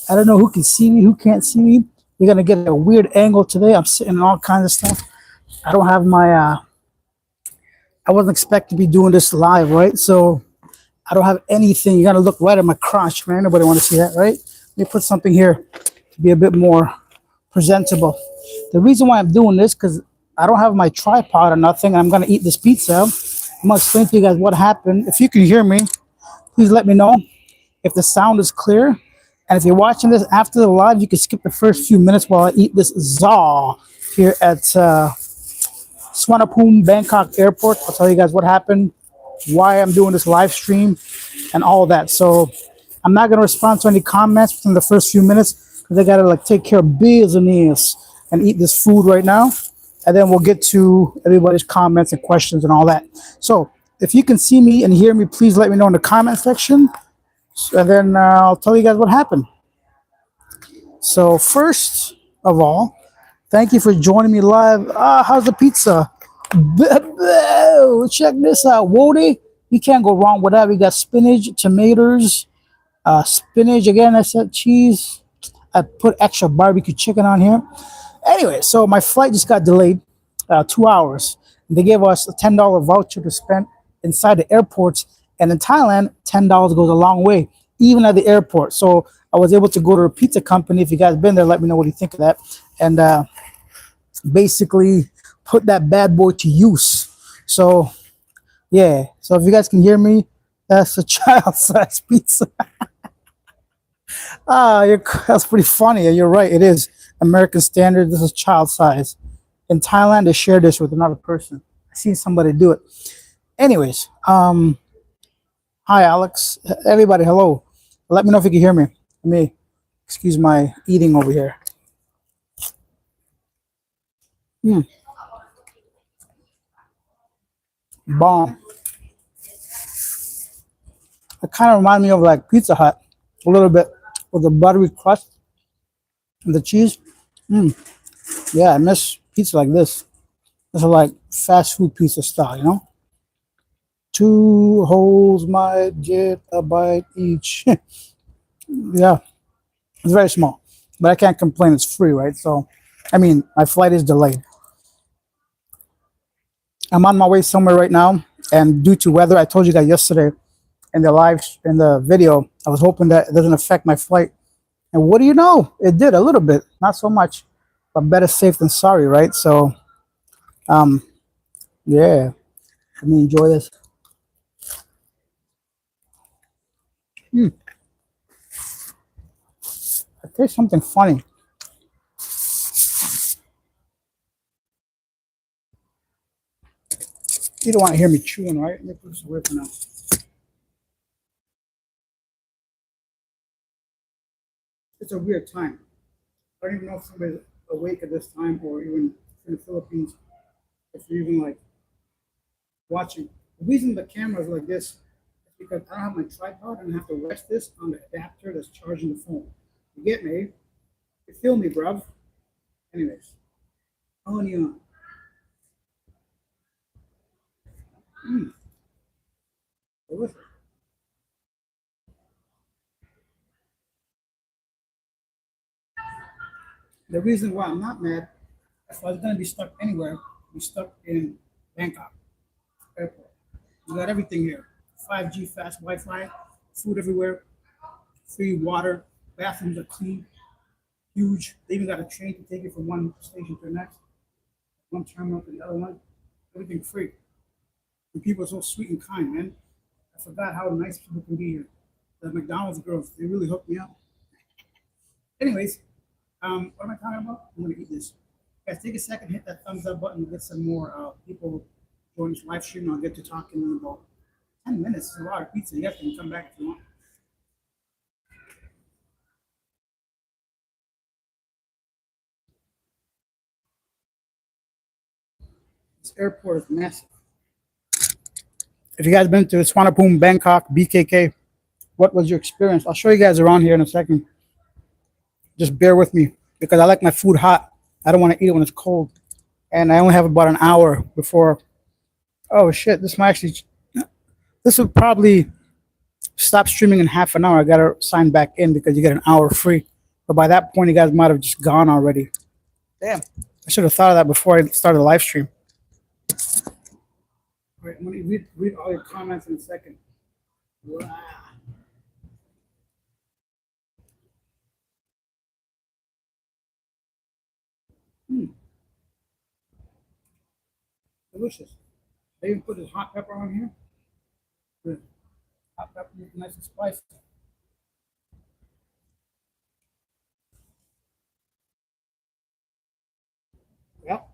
I don't know who can see me, who can't see me. You're gonna get a weird angle today. I'm sitting in all kinds of stuff. I don't have my. I wasn't expecting to be doing this live, right? So I don't have anything. You gotta look right at my crotch, man. Nobody want to see that, right? Let me put something here to be a bit more presentable. The reason why I'm doing this because I don't have my tripod or nothing. I'm gonna eat this pizza. I'm gonna explain to you guys what happened. If you can hear me, please let me know if the sound is clear. And if you're watching this after the live, you can skip the first few minutes while I eat this za here at Swanapum Bangkok Airport. I'll tell you guys what happened, why I'm doing this live stream, and all that. So I'm not gonna respond to any comments within the first few minutes because I gotta like take care of business and eat this food right now. And then we'll get to everybody's comments and questions and all that. So if you can see me and hear me, please let me know in the comment section. And then I'll tell you guys what happened. So first of all, thank you for joining me live. How's the pizza? Check this out, Woody. You can't go wrong with that. We got spinach, tomatoes, spinach again. I said cheese. I put extra barbecue chicken on here. Anyway, so my flight just got delayed 2 hours. They gave us a $10 voucher to spend inside the airports. And in Thailand, $10 goes a long way, even at the airport. So I was able to go to a pizza company. If you guys been there, let me know what you think of that. And basically put that bad boy to use. So, yeah. So if you guys can hear me, that's a child-sized pizza. That's pretty funny. You're right. It is American standard. This is child size. In Thailand, they share this with another person. I seen somebody do it. Anyways, hi Alex. Everybody, hello. Let me know if you can hear me. Let me excuse my eating over here. Bomb. It kind of reminds me of like Pizza Hut a little bit with the buttery crust and the cheese. Yeah, I miss pizza like this. This is like fast food pizza style, you know? Two holes might get a bite each. Yeah, it's very small, but I can't complain. It's free, right? So, I mean, my flight is delayed. I'm on my way somewhere right now, and due to weather, I told you guys yesterday in the video, I was hoping that it doesn't affect my flight. And what do you know? It did a little bit, not so much, but better safe than sorry, right? So, yeah, let me enjoy this. I taste something funny. You don't want to hear me chewing, right? Let me put this away for now. It's a weird time. I don't even know if somebody's awake at this time or even in the Philippines, if you're even like watching. The reason the camera is like this is because I don't have my tripod and I have to rest this on the adapter that's charging the phone. You get me? You feel me, bruv? Anyways, onion. Delicious. The reason why I'm not mad, if I was gonna be stuck anywhere, be stuck in Bangkok Airport. We got everything here: 5G, fast Wi-Fi, food everywhere, free water, bathrooms are clean, huge. They even got a train to take you from one station to the next, one terminal to the other one. Everything free. And people are so sweet and kind, man. I forgot how nice people can be here. The McDonald's girls, they really hooked me up. Anyways, what am I talking about? I'm gonna eat this. Guys, take a second, hit that thumbs up button to get some more people join this live stream. I'll get to talking in about 10 minutes. It's a lot of pizza. You guys can come back if you want. This airport is massive. If you guys been to Swanapum, Bangkok, BKK, what was your experience? I'll show you guys around here in a second. Just bear with me because I like my food hot. I don't want to eat it when it's cold. And I only have about an hour before. Oh shit, this will probably stop streaming in half an hour. I gotta sign back in because you get an hour free. But by that point, you guys might have just gone already. Damn. I should have thought of that before I started the live stream. All right, I'm going to read all your comments in a second. Wow. Delicious. They even put this hot pepper on here. The hot pepper is nice and spicy. Yep.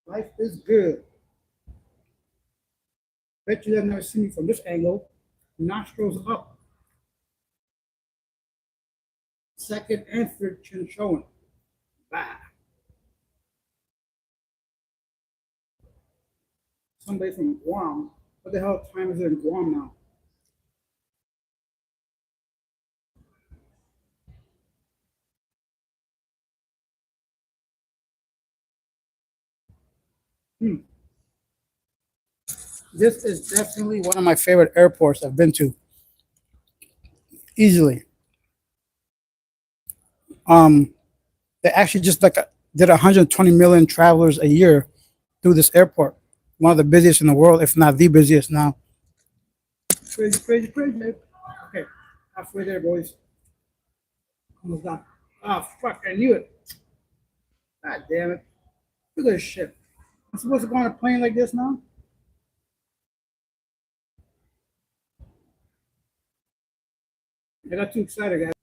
Life is good. Bet you have never seen me from this angle. Nostrils up. Second and third chin showing. Bah. Somebody from Guam. What the hell time is it in Guam now? Hmm. This is definitely one of my favorite airports I've been to. Easily. They actually just did 120 million travelers a year through this airport. One of the busiest in the world, if not the busiest now. Crazy, crazy, crazy. Okay, halfway there, boys. Almost done. Ah, fuck, I knew it. God damn it. Look at this shit. I'm supposed to go on a plane like this now? I got too excited, guys.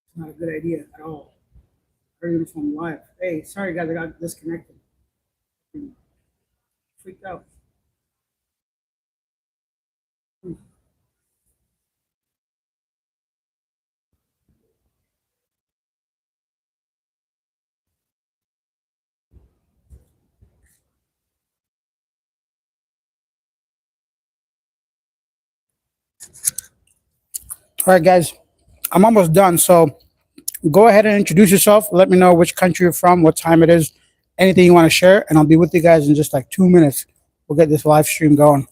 It's not a good idea at all. Heard it from live. Hey, sorry guys, I got disconnected. Freaked out. All right, guys, I'm almost done. So go ahead and introduce yourself. Let me know which country you're from, what time it is, anything you want to share, and I'll be with you guys in just like 2 minutes. We'll get this live stream going.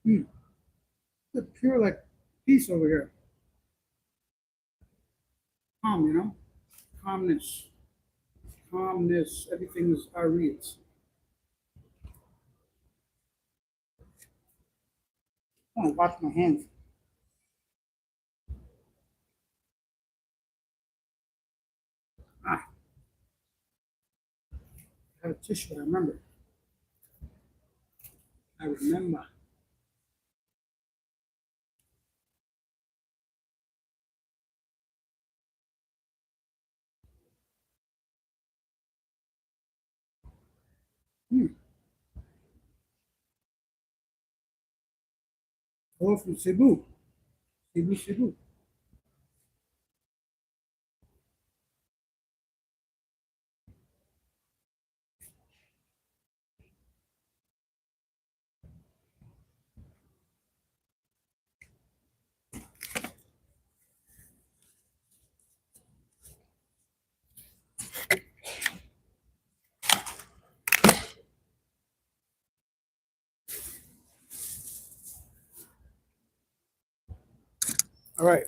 Hmm. It's pure like peace over here. Calm, you know? Calmness. Calmness. Everything is reads. I want to wash my hands. Ah, I have a tissue. I remember. I remember. Hmm. Hello from Cebu. Cebu, Cebu. All right.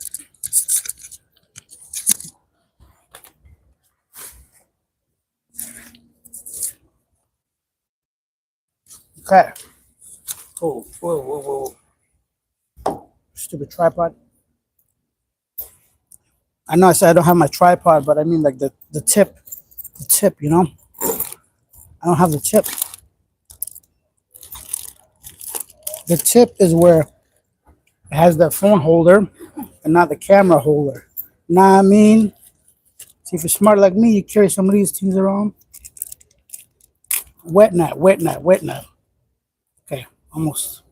Okay. Oh, whoa, whoa, whoa. Stupid tripod. I know I said I don't have my tripod, but I mean like the tip. The tip, you know? I don't have the tip. The tip is where it has the phone holder and not the camera holder. Nah, I mean, see if you're smart like me, you carry some of these things around. Wet nut, wet nut, wet nut. Okay, almost.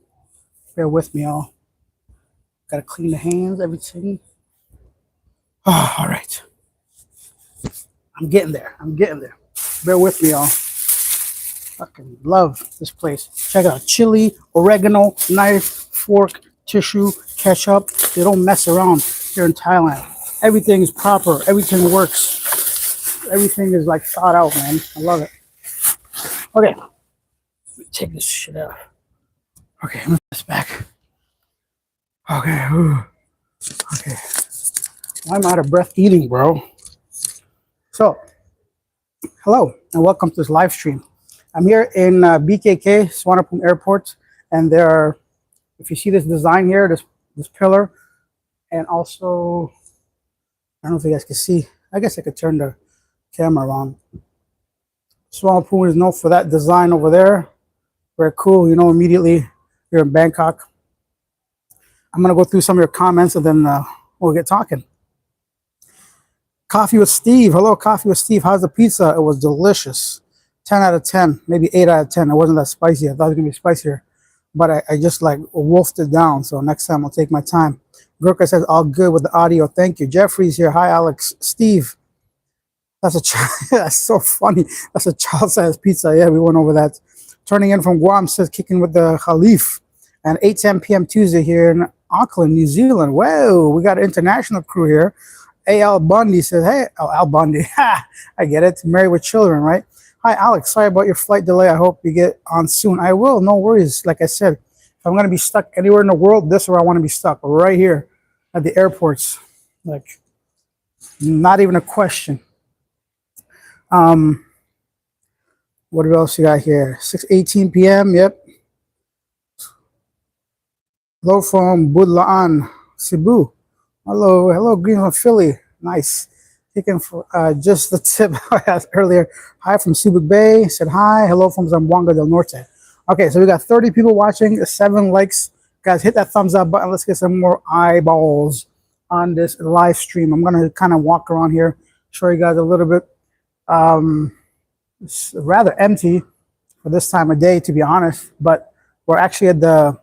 Bear with me, all. Gotta clean the hands, everything. Oh, all right. I'm getting there. I'm getting there. Bear with me, all. Fucking love this place. Check it out. Chili, oregano, knife, fork, tissue, ketchup. They don't mess around here in Thailand. Everything is proper. Everything works. Everything is like thought out, man. I love it. Okay, let me take this shit out. Okay, move this back. Okay, okay. I'm out of breath eating, bro. So, hello and welcome to this live stream. I'm here in BKK, Swanepoel Airport, and there are, if you see this design here, this pillar, and also, I don't know if you guys can see, I guess I could turn the camera around. Swanepoel is known for that design over there. Very cool, you know, immediately you're in Bangkok. I'm going to go through some of your comments and then we'll get talking. Coffee with Steve. Hello, Coffee with Steve. How's the pizza? It was delicious. 10 out of 10, maybe 8 out of 10. It wasn't that spicy. I thought it was going to be spicier. But I just like wolfed it down. So next time I'll take my time. Gurka says, all good with the audio. Thank you. Jeffrey's here. Hi, Alex. Steve. That's a that's so funny. That's a child-sized pizza. Yeah, we went over that. Turning in from Guam says, kicking with the Khalif. And 8:10 p.m. Tuesday here in Auckland, New Zealand. Whoa, we got an international crew here. A.L. Bundy says, hey, oh, Al Bundy. Ha, I get it. Married with children, right? Hi, Alex. Sorry about your flight delay. I hope you get on soon. I will. No worries. Like I said, if I'm going to be stuck anywhere in the world, this is where I want to be stuck. Right here at the airports. Like, not even a question. What else you got here? 6:18 p.m. Yep. Hello from Budlaan, Cebu. Hello, Green from Philly. Nice. Taking for just the tip I asked earlier. Hi from Cebu Bay. Said hi. Hello from Zamboanga del Norte. Okay, so we got 30 people watching, 7 likes. Guys, hit that thumbs up button. Let's get some more eyeballs on this live stream. I'm gonna kind of walk around here, show you guys a little bit. It's rather empty for this time of day, to be honest. But we're actually at the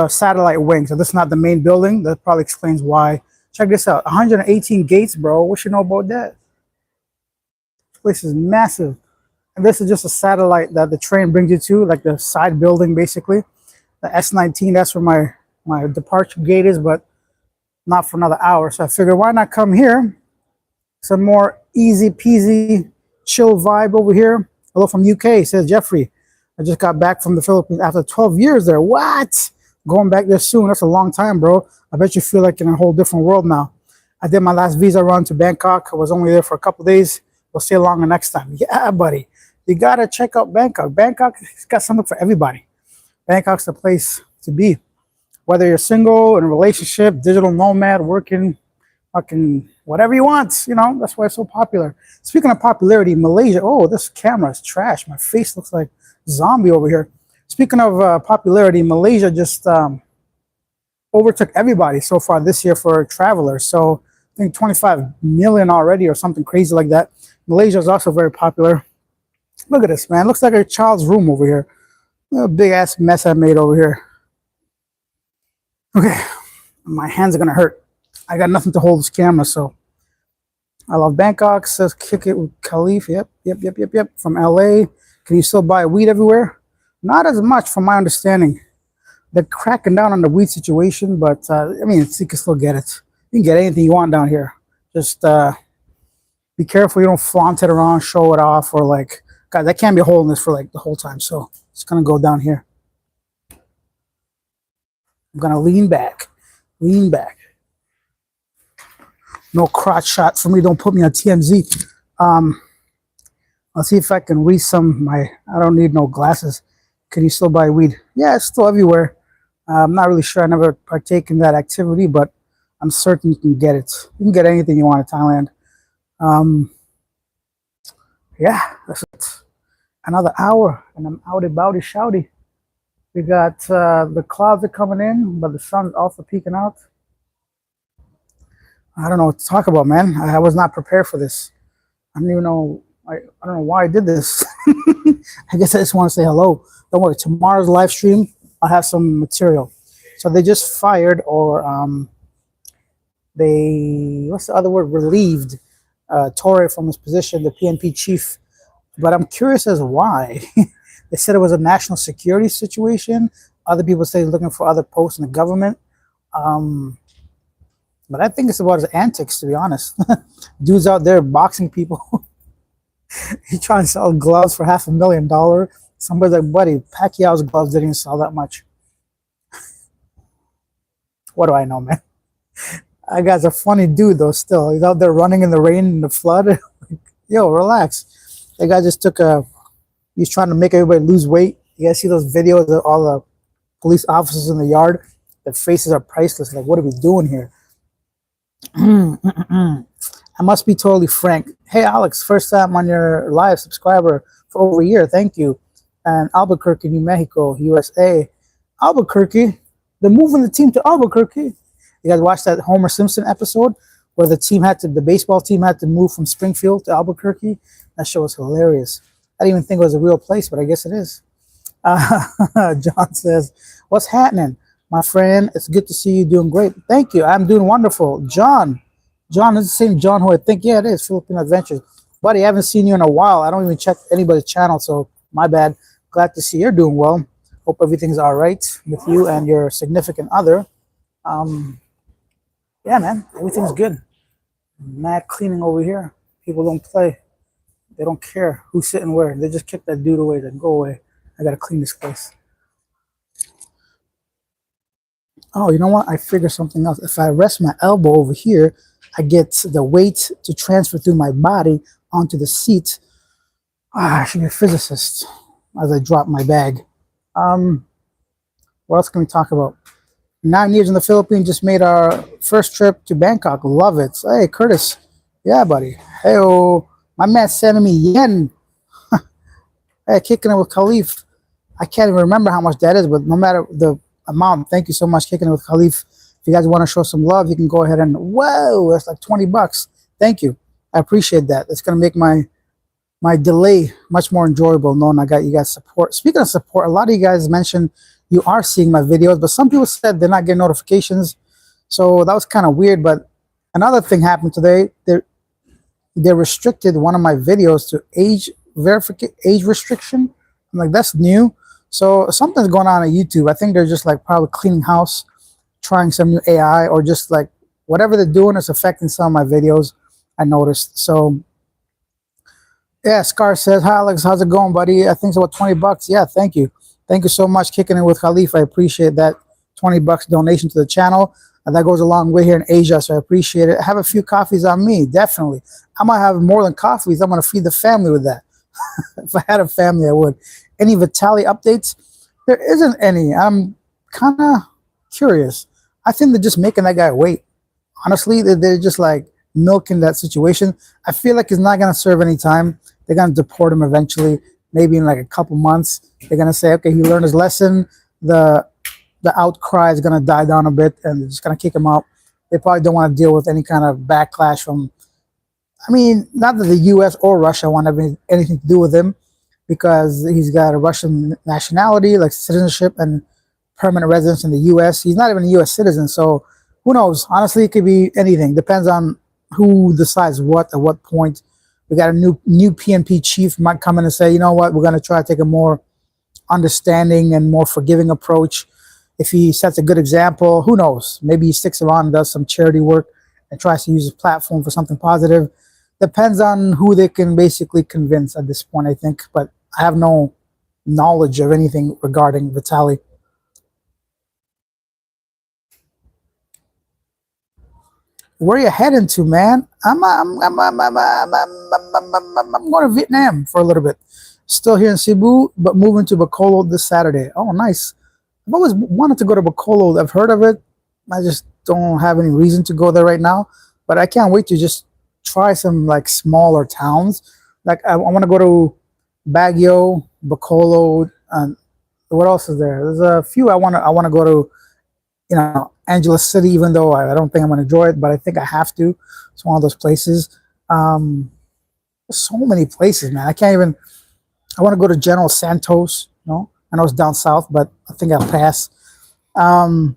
satellite wing, so this is not the main building. That probably explains why. Check this out, 118 gates, bro. What you know about that? This place is massive, and this is just a satellite that the train brings you to, like the side building, basically. The S19, that's where my departure gate is, but not for another hour. So I figured, why not come here? Some more easy peasy, chill vibe over here. Hello from UK, says Jeffrey. I just got back from the Philippines after 12 years there. What? Going back there soon. That's a long time, bro. I bet you feel like in a whole different world now. I did my last visa run to Bangkok. I was only there for a couple of days. We'll stay longer next time. Yeah, buddy. You got to check out Bangkok. Bangkok's got something for everybody. Bangkok's the place to be. Whether you're single, in a relationship, digital nomad, working, fucking whatever you want. You know, that's why it's so popular. Speaking of popularity, Malaysia. Oh, this camera is trash. My face looks like a zombie over here. Speaking of popularity, Malaysia just overtook everybody so far this year for travelers. So I think 25 million already or something crazy like that. Malaysia is also very popular. Look at this, man. Looks like a child's room over here. A big ass mess I made over here. Okay, my hands are going to hurt. I got nothing to hold this camera, so. I love Bangkok, says kick it with Khalif. Yep. From LA. Can you still buy weed everywhere? Not as much from my understanding. They're cracking down on the weed situation, but I mean, you can still get it. You can get anything you want down here. Just be careful you don't flaunt it around, show it off, or like, guys, I can't be holding this for like the whole time, so it's gonna go down here. I'm gonna lean back. No crotch shot for me. Don't put me on TMZ. I'll see if I can read some. I don't need no glasses. Can you still buy weed? Yeah, it's still everywhere. I'm not really sure. I never partake in that activity, but I'm certain you can get it. You can get anything you want in Thailand. Yeah, that's it. Another hour, and I'm outy bouty shouty. We got the clouds are coming in, but the sun's also peeking out. I don't know what to talk about, man. I was not prepared for this. I don't even know. I don't know why I did this. I guess I just want to say hello. Don't worry. Tomorrow's live stream, I'll have some material. So they just fired, or what's the other word? Relieved Torre from his position, the PNP chief. But I'm curious as why. They said it was a national security situation. Other people say he's looking for other posts in the government. But I think it's about his antics, to be honest. Dude's out there boxing people. He trying to sell gloves for $500,000. Somebody's like, buddy, Pacquiao's gloves didn't even sell that much. What do I know, man? That guy's a funny dude, though, still. He's out there running in the rain and the flood. Yo, relax. That guy just took a, he's trying to make everybody lose weight. You guys see those videos of all the police officers in the yard? Their faces are priceless. Like, what are we doing here? I must be totally frank. Hey, Alex, first time on your live, subscriber for over a year. Thank you. And Albuquerque, New Mexico, USA. Albuquerque. They're moving the team to Albuquerque. You guys watched that Homer Simpson episode where the baseball team had to move from Springfield to Albuquerque? That show was hilarious. I didn't even think it was a real place, but I guess it is. John says, what's happening? My friend, it's good to see you doing great. Thank you. I'm doing wonderful. John is the same John who I think, yeah, it is, Philippine Adventures. Buddy, I haven't seen you in a while. I don't even check anybody's channel, so my bad. Glad to see you're doing well. Hope everything's all right with you and your significant other. Yeah, man, everything's good. Mad cleaning over here. People don't play. They don't care who's sitting where. They just kick that dude away. Then go away. I gotta clean this place. Oh, you know what? I figured something else. If I rest my elbow over here, I get the weight to transfer through my body onto the seat. I should be a physicist as I drop my bag. What else can we talk about? 9 years in the Philippines, just made our first trip to Bangkok. Love it. Hey, Curtis. Yeah, buddy. Hey, my man sending me yen. Hey, kicking it with Khalif. I can't even remember how much that is, but no matter the amount, thank you so much, kicking it with Khalif. If you guys want to show some love, you can go ahead and, whoa, that's like $20. Thank you. I appreciate that. It's going to make my delay much more enjoyable knowing I got you guys support. Speaking of support, a lot of you guys mentioned you are seeing my videos, but some people said they're not getting notifications. So that was kind of weird. But another thing happened today. They restricted one of my videos to age restriction. I'm like, that's new. So something's going on YouTube. I think they're just like probably cleaning house, trying some new AI, or just like whatever they're doing is affecting some of my videos, I noticed. So yeah, Scar says, hi Alex, how's it going, buddy? I think it's about $20. Yeah, thank you. Thank you so much, kicking it with Khalif. I appreciate that $20 donation to the channel. And that goes a long way here in Asia, so I appreciate it. I have a few coffees on me, definitely. I might have more than coffees. I'm going to feed the family with that. If I had a family, I would. Any Vitaly updates? There isn't any. I'm kind of curious. I think they're just making that guy wait. Honestly, they're just like milking that situation. I feel like he's not going to serve any time. They're going to deport him eventually, maybe in like a couple months. They're going to say, okay, he learned his lesson. The outcry is going to die down a bit, and they're just going to kick him out. They probably don't want to deal with any kind of backlash from, I mean, not that the U.S. or Russia want to have anything to do with him, because he's got a Russian nationality, like citizenship and permanent residence in the U.S. He's not even a U.S. citizen, so who knows? Honestly, it could be anything. Depends on who decides what at what point. We got a new PNP chief might come in and say, you know what, we're going to try to take a more understanding and more forgiving approach. If he sets a good example, who knows? Maybe he sticks around and does some charity work and tries to use his platform for something positive. Depends on who they can basically convince at this point, I think. But I have no knowledge of anything regarding Vitaly. Where are you heading to, man? I'm going to Vietnam for a little bit. Still here in Cebu, but moving to Bacolod this Saturday. Oh, nice. I've always wanted to go to Bacolod. I've heard of it. I just don't have any reason to go there right now. But I can't wait to just try some like smaller towns. Like I want to go to Baguio, Bacolod, and what else is there? There's a few I want to go to. You know, Angeles City, even though I don't think I'm going to enjoy it, but I think I have to. It's one of those places. There's so many places, man. I want to go to General Santos. You know, I know it's down south, but I think I'll pass. Yeah,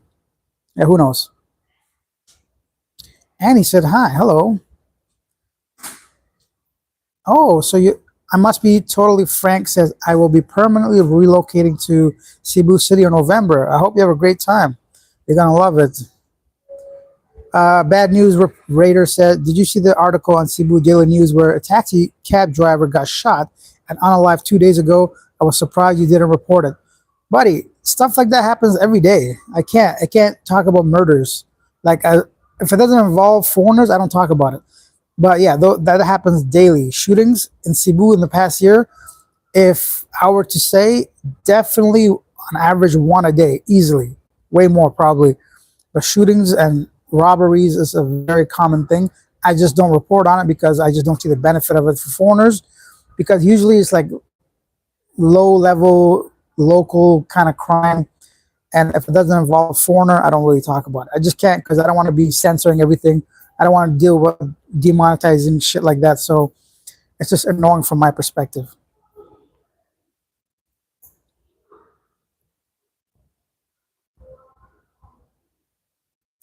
who knows? Annie said, hi, hello. Oh, so I must be totally frank, says, I will be permanently relocating to Cebu City in November. I hope you have a great time. You're going to love it. Bad news. Raider said, "Did you see the article on Cebu Daily News where a taxi cab driver got shot and unalive 2 days ago? I was surprised you didn't report it, buddy. Stuff like that happens every day. I can't talk about murders. Like, if it doesn't involve foreigners, I don't talk about it. But yeah, that happens daily. Shootings in Cebu in the past year, if I were to say, definitely on average one a day, easily, way more probably. But shootings and robberies is a very common thing. I just don't report on it because I just don't see the benefit of it for foreigners. Because usually it's like low level, local kind of crime. And if it doesn't involve a foreigner, I don't really talk about it. I just can't because I don't want to be censoring everything. I don't want to deal with demonetizing shit like that. So it's just annoying from my perspective.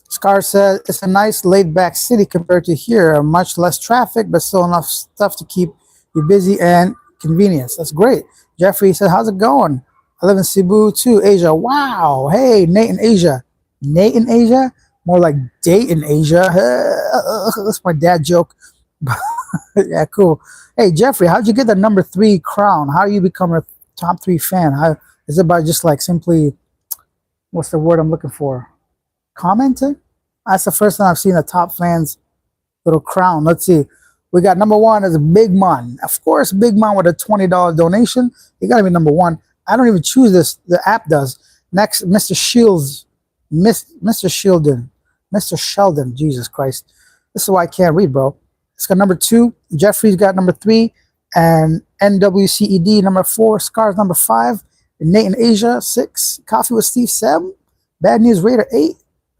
Scar said it's a nice laid back city compared to here. Much less traffic, but still enough stuff to keep you busy and convenience. That's great. Jeffrey said, how's it going? I live in Cebu too, Asia. Wow. Hey, Nate in Asia. Nate in Asia? More like date in Asia. That's my dad joke. Yeah, cool. Hey, Jeffrey, how'd you get the number 3 crown? How you become a top 3 fan? How is it by just like simply what's the word I'm looking for? Commenting? That's the first time I've seen a top fans little crown. Let's see. We got number 1 is Big Man. Of course, Big Man with a $20 donation. You gotta be number 1. I don't even choose this. The app does. Next, Mr. Shields. Mr. Sheldon. Mr. Sheldon. Jesus Christ. This is why I can't read, bro. It's got number 2. Jeffrey's got number 3. And NWCED number 4. Scars number 5. Nate in Asia 6. Coffee with Steve 7. Bad News Raider 8.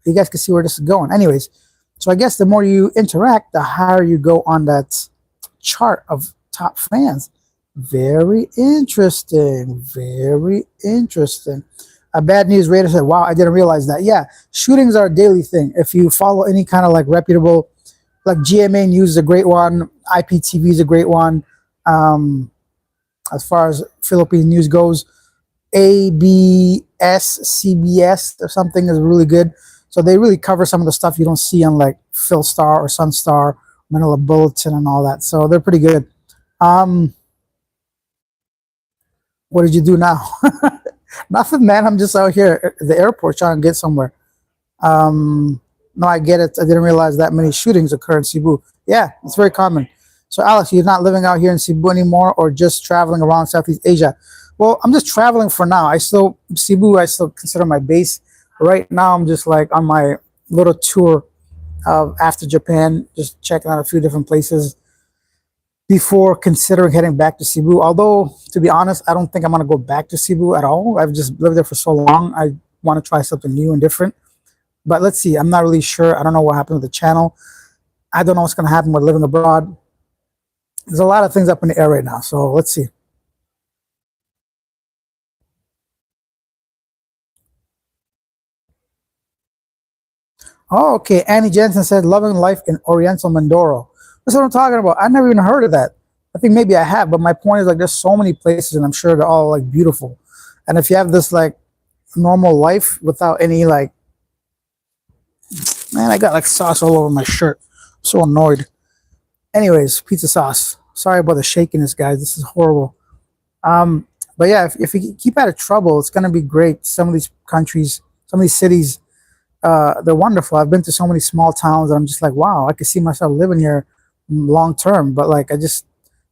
You guys can see where this is going. Anyways, so I guess the more you interact, the higher you go on that chart of top fans. Very interesting. Very interesting. A Bad News Raider said, wow, I didn't realize that. Yeah, shootings are a daily thing. If you follow any kind of like reputable, like GMA News is a great one. IPTV is a great one. As far as Philippine news goes, ABS, CBS or something is really good. So they really cover some of the stuff you don't see on like Philstar or Sunstar, Manila Bulletin and all that. So they're pretty good. What did you do now? Nothing, man. I'm just out here at the airport trying to get somewhere. No, I get it. I didn't realize that many shootings occur in Cebu. Yeah, it's very common. So Alex, you're not living out here in Cebu anymore or just traveling around Southeast Asia? Well, I'm just traveling for now. Cebu, I still consider my base. Right now, I'm just like on my little tour after Japan, just checking out a few different places before considering heading back to Cebu. Although, to be honest, I don't think I'm going to go back to Cebu at all. I've just lived there for so long. I want to try something new and different. But let's see. I'm not really sure. I don't know what happened with the channel. I don't know what's going to happen with living abroad. There's a lot of things up in the air right now. So let's see. Oh, okay. Annie Jensen said, loving life in Oriental Mindoro. That's what I'm talking about. I never even heard of that. I think maybe I have, but my point is like there's so many places and I'm sure they're all like beautiful. And if you have this like normal life without any like, man, I got like sauce all over my shirt. I'm so annoyed. Anyways, pizza sauce. Sorry about the shakiness, guys. This is horrible. But yeah, if you keep out of trouble, it's gonna be great. Some of these countries, some of these cities, they're wonderful. I've been to so many small towns and I'm just like, wow, I could see myself living here long term. But like, I just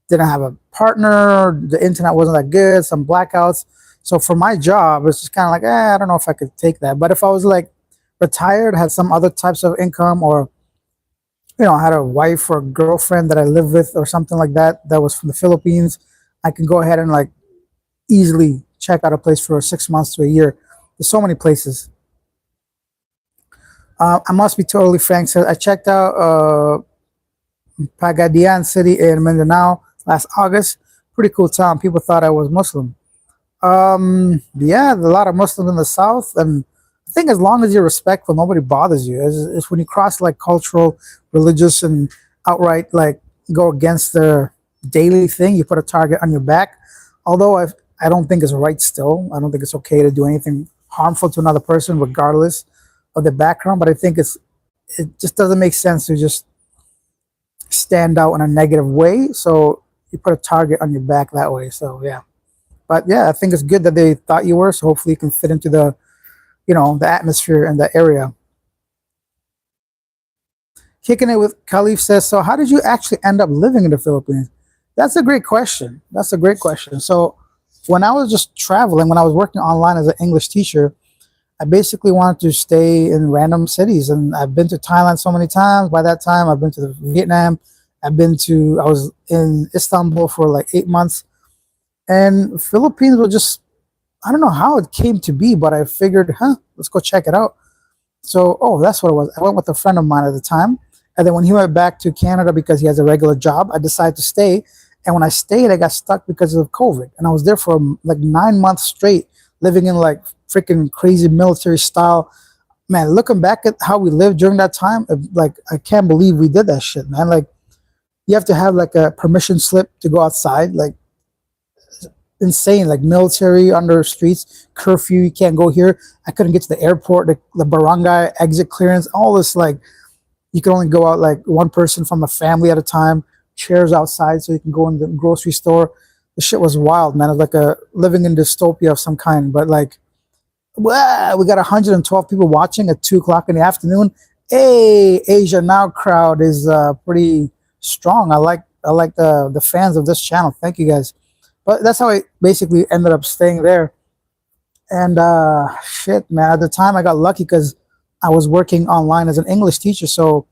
didn't have a partner. The internet wasn't that good. Some blackouts. So for my job, it's just kind of like, I don't know if I could take that. But if I was like retired, had some other types of income, or I had a wife or a girlfriend that I live with, or something like that, that was from the Philippines, I can go ahead and like easily check out a place for 6 months to a year. There's so many places. I must be totally frank. So I checked out Pagadian City in Mindanao last August. Pretty cool town. People thought I was Muslim. Yeah, a lot of Muslims in the south, and I think as long as you're respectful, nobody bothers you. It's when you cross like cultural, religious, and outright like go against the daily thing, you put a target on your back. Although I don't think it's right still. I don't think it's okay to do anything harmful to another person, regardless of their background. But I think it's it just doesn't make sense to just stand out in a negative way. So you put a target on your back that way. So yeah, but yeah, I think it's good that they thought you were. So hopefully you can fit into the the atmosphere in the area. Kicking it with Khalif says, so how did you actually end up living in the Philippines? That's a great question. That's a great question. So when I was just traveling, when I was working online as an English teacher, I basically wanted to stay in random cities, and I've been to Thailand so many times. By that time, I've been to Vietnam. I was in Istanbul for like 8 months, and Philippines was just, I don't know how it came to be, but I figured, let's go check it out. So, oh, that's what it was. I went with a friend of mine at the time. And then when he went back to Canada because he has a regular job, I decided to stay. And when I stayed, I got stuck because of COVID. And I was there for like 9 months straight, living in like freaking crazy military style. Man, looking back at how we lived during that time, like, I can't believe we did that shit, man. Like, you have to have like a permission slip to go outside. Like, insane, like military under streets, curfew, you can't go here. I couldn't get to the airport, the barangay exit clearance, all this, like, you can only go out like one person from a family at a time, chairs outside so you can go in the grocery store. The shit was wild, man. It was like a living in dystopia of some kind. But like, wow, we got 112 people watching at 2 o'clock in the afternoon. Hey, Asia Now crowd is pretty strong. I like the fans of this channel. Thank you guys. But that's how I basically ended up staying there. And shit, man, at the time I got lucky because I was working online as an English teacher. So,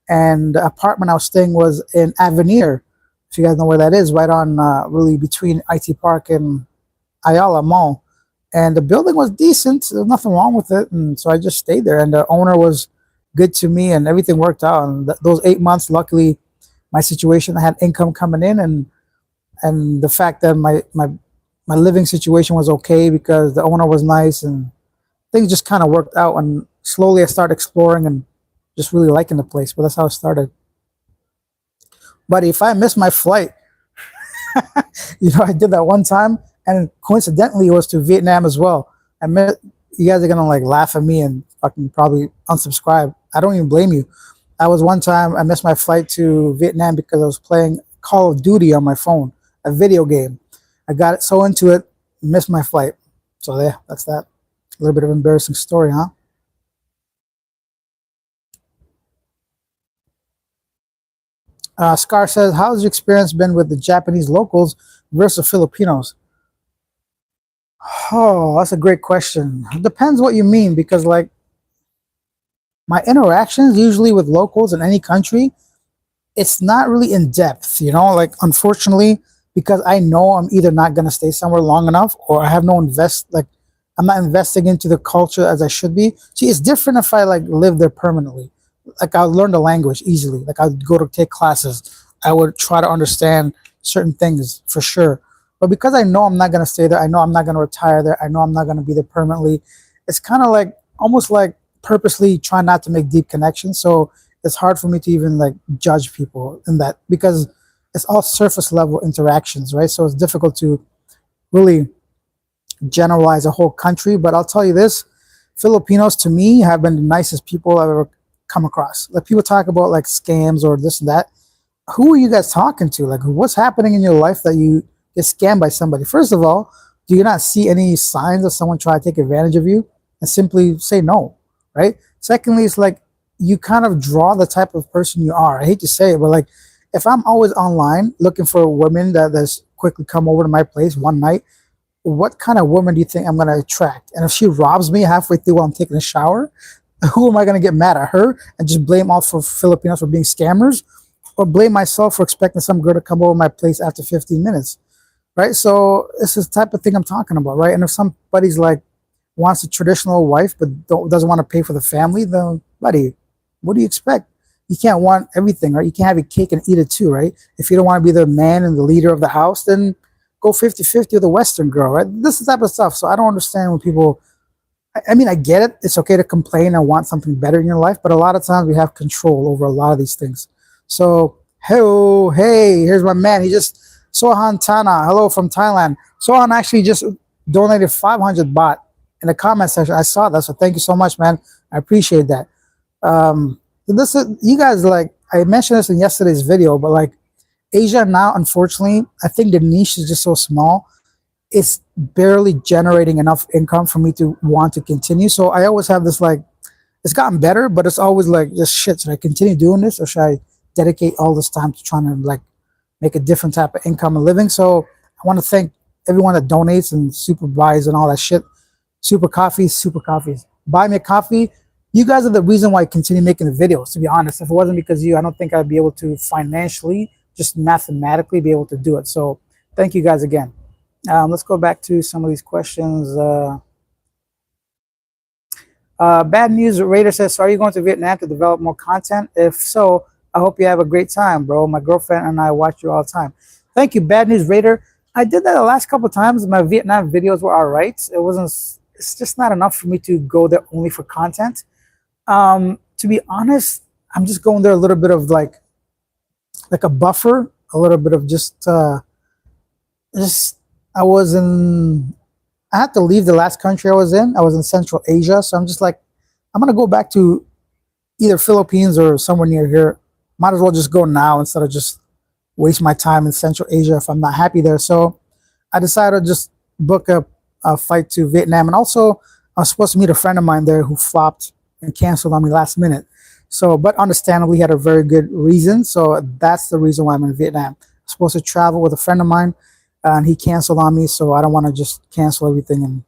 and the apartment I was staying was in Avenir. If you guys know where that is, right on really between IT Park and Ayala Mall. And the building was decent. There was nothing wrong with it. And so I just stayed there. And the owner was good to me and everything worked out. And those 8 months, luckily, my situation, I had income coming in, and the fact that my living situation was okay because the owner was nice, and things just kind of worked out. And slowly I started exploring and just really liking the place. But that's how it started. But if I miss my flight, I did that one time, and coincidentally, it was to Vietnam as well. You guys are gonna like laugh at me and fucking probably unsubscribe. I don't even blame you. I was one time I missed my flight to Vietnam because I was playing Call of Duty on my phone, a video game. I got so into it, missed my flight. So yeah, that's that. A little bit of embarrassing story, huh? Scar says, how's your experience been with the Japanese locals versus Filipinos? Oh, that's a great question. It depends what you mean, because like my interactions usually with locals in any country, it's not really in depth, like, unfortunately, because I know I'm either not going to stay somewhere long enough, or I have no like, I'm not investing into the culture as I should be. See, it's different if I like live there permanently. Like, I'll learn the language easily. Like, I'd go to take classes. I would try to understand certain things for sure. But because I know I'm not going to stay there, I know I'm not going to retire there, I know I'm not going to be there permanently, it's kind of like almost like purposely trying not to make deep connections. So it's hard for me to even like judge people in that, because it's all surface level interactions, right? So it's difficult to really generalize a whole country. But I'll tell you this, Filipinos to me have been the nicest people I've ever come across. Like, people talk about like scams or this and that. Who are you guys talking to? Like, what's happening in your life that you get scammed by somebody? First of all, do you not see any signs of someone trying to take advantage of you, and simply say no, right? Secondly, it's like, you kind of draw the type of person you are. I hate to say it, but like, if I'm always online looking for women that's quickly come over to my place one night, what kind of woman do you think I'm going to attract? And if she robs me halfway through while I'm taking a shower, who am I going to get mad at? Her and just blame all for Filipinos for being scammers, or blame myself for expecting some girl to come over my place after 15 minutes, right? So this is the type of thing I'm talking about, right? And if somebody's like wants a traditional wife but doesn't want to pay for the family, then buddy, what do you expect? You can't want everything, right? You can't have your cake and eat it too, right? If you don't want to be the man and the leader of the house, then go 50-50 with a Western girl, right? This is the type of stuff. So I don't understand when people, I mean, I get it. It's okay to complain and want something better in your life, but a lot of times we have control over a lot of these things. So, hey, here's my man. He just, Sohan Tana, hello from Thailand. Sohan actually just donated 500 baht in the comment section. I saw that, so thank you so much, man. I appreciate that. So this is, you guys, like I mentioned this in yesterday's video, but like Asia now, unfortunately, I think the niche is just so small. It's barely generating enough income for me to want to continue. So I always have this like, it's gotten better, but it's always like, just shit. Should I continue doing this, or should I dedicate all this time to trying to like make a different type of income and living? So I want to thank everyone that donates and super buys and all that shit. Super coffees. Buy me a coffee. You guys are the reason why I continue making the videos, to be honest. If it wasn't because of you, I don't think I'd be able to financially, just mathematically be able to do it. So thank you guys again. Let's go back to some of these questions. Bad News Raider says, so are you going to Vietnam to develop more content? If so, I hope you have a great time, bro. My girlfriend and I watch you all the time. Thank you, Bad News Raider. I did that the last couple of times. My Vietnam videos were all right. It's just not enough for me to go there only for content. To be honest, I'm just going there a little bit of like a buffer, a little bit of just I had to leave the last country I was in. I was in Central Asia. So I'm just like, I'm going to go back to either Philippines or somewhere near here. Might as well just go now instead of just waste my time in Central Asia if I'm not happy there. So I decided to just book a flight to Vietnam. And also, I was supposed to meet a friend of mine there who flopped and canceled on me last minute. So, but understandably, he had a very good reason. So that's the reason why I'm in Vietnam. I'm supposed to travel with a friend of mine, and he canceled on me. So I don't want to just cancel everything and,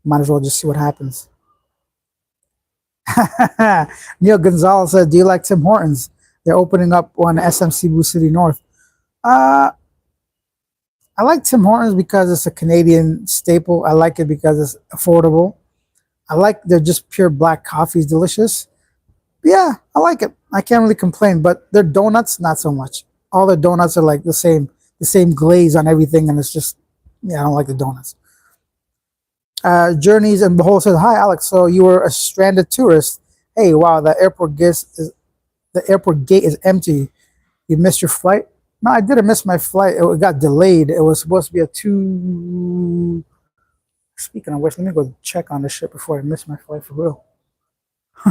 might as well just see what happens. Neil Gonzalez said, do you like Tim Hortons? They're opening up on SM Cebu City North. I like Tim Hortons because it's a Canadian staple. I like it because it's affordable. I like their just pure black coffee is delicious. Yeah, I like it. I can't really complain, but their donuts, not so much. All their donuts are like the same glaze on everything, and it's just, I don't like the donuts. Journeys and Behold says, hi, Alex. So you were a stranded tourist. Hey, wow, the airport gate is empty. You missed your flight? No, I didn't miss my flight. It got delayed. It was supposed to be a two. Speaking of which, let me go check on this shit before I miss my flight for real.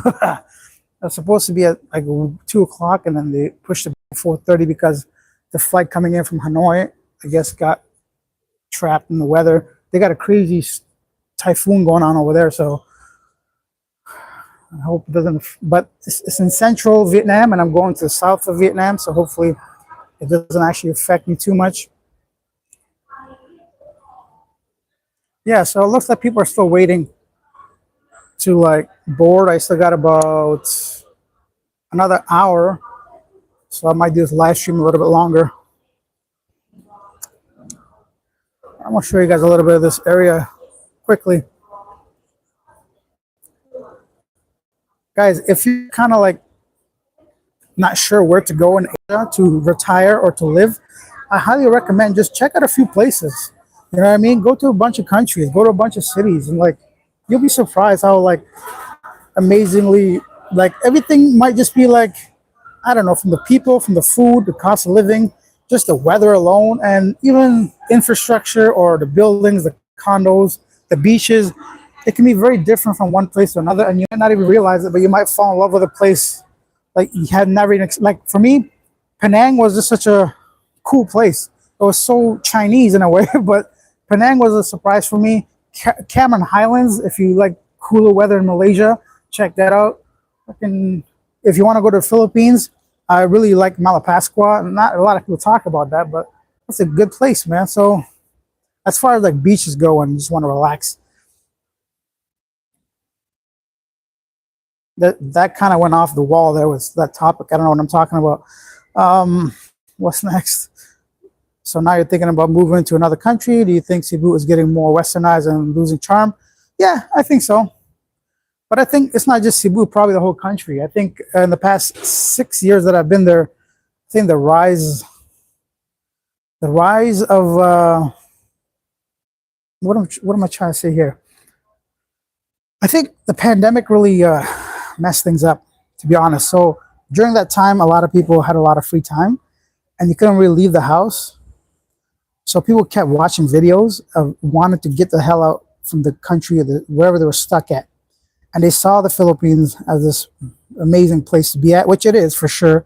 It was supposed to be at like 2 o'clock, and then they pushed it to 4:30 because the flight coming in from Hanoi, I guess, got trapped in the weather. They got a crazy typhoon going on over there, so I hope it doesn't. But it's in central Vietnam, and I'm going to the south of Vietnam, so hopefully it doesn't actually affect me too much. Yeah, so it looks like people are still waiting to like board. I still got about another hour, so I might do this live stream a little bit longer. I'm gonna show you guys a little bit of this area quickly. Guys, if you're kind of like not sure where to go in Asia to retire or to live, I highly recommend just check out a few places. You know what I mean? Go to a bunch of countries, go to a bunch of cities, and like you'll be surprised how like amazingly like everything might just be like, I don't know, from the people, from the food, the cost of living, just the weather alone, and even infrastructure or the buildings, the condos, the beaches. It can be very different from one place to another, and you might not even realize it, but you might fall in love with a place like you had never even, like for me, Penang was just such a cool place. It was so Chinese in a way, but Penang was a surprise for me. Cameron Highlands, if you like cooler weather in Malaysia, check that out. If you want to go to the Philippines, I really like Malapascua. Not a lot of people talk about that, but it's a good place, man. So as far as like beaches go and just want to relax, that kind of went off the wall there with that topic. I don't know what I'm talking about. What's next? So now you're thinking about moving to another country. Do you think Cebu is getting more westernized and losing charm? Yeah, I think so. But I think it's not just Cebu, probably the whole country. I think in the past 6 years that I've been there, I think the rise of what am I trying to say here? I think the pandemic really messed things up, to be honest. So during that time, a lot of people had a lot of free time, and you couldn't really leave the house. So people kept watching videos of wanting to get the hell out from the country or wherever they were stuck at. and they saw the Philippines as this amazing place to be at, which it is for sure.